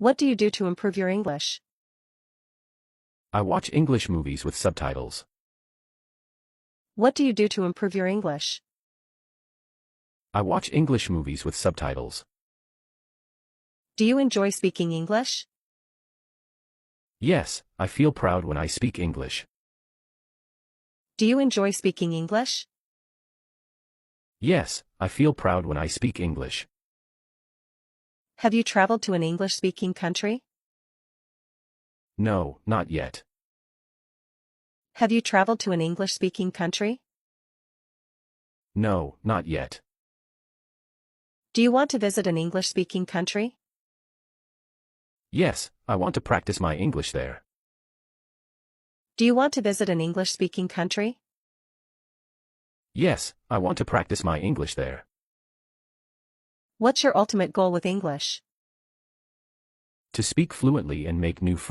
What do you do to improve your English? I watch English movies with subtitles. What do you do to improve your English? I watch English movies with subtitles. Do you enjoy speaking English? Yes, I feel proud when I speak English. Do you enjoy speaking English? Yes, I feel proud when I speak English. Have you traveled to an English-speaking country? No, not yet. Have you traveled to an English-speaking country? No, not yet. Do you want to visit an English-speaking country? Yes, I want to practice my English there. Do you want to visit an English-speaking country? Yes, I want to practice my English there. What's your ultimate goal with English? To speak fluently and make new friends.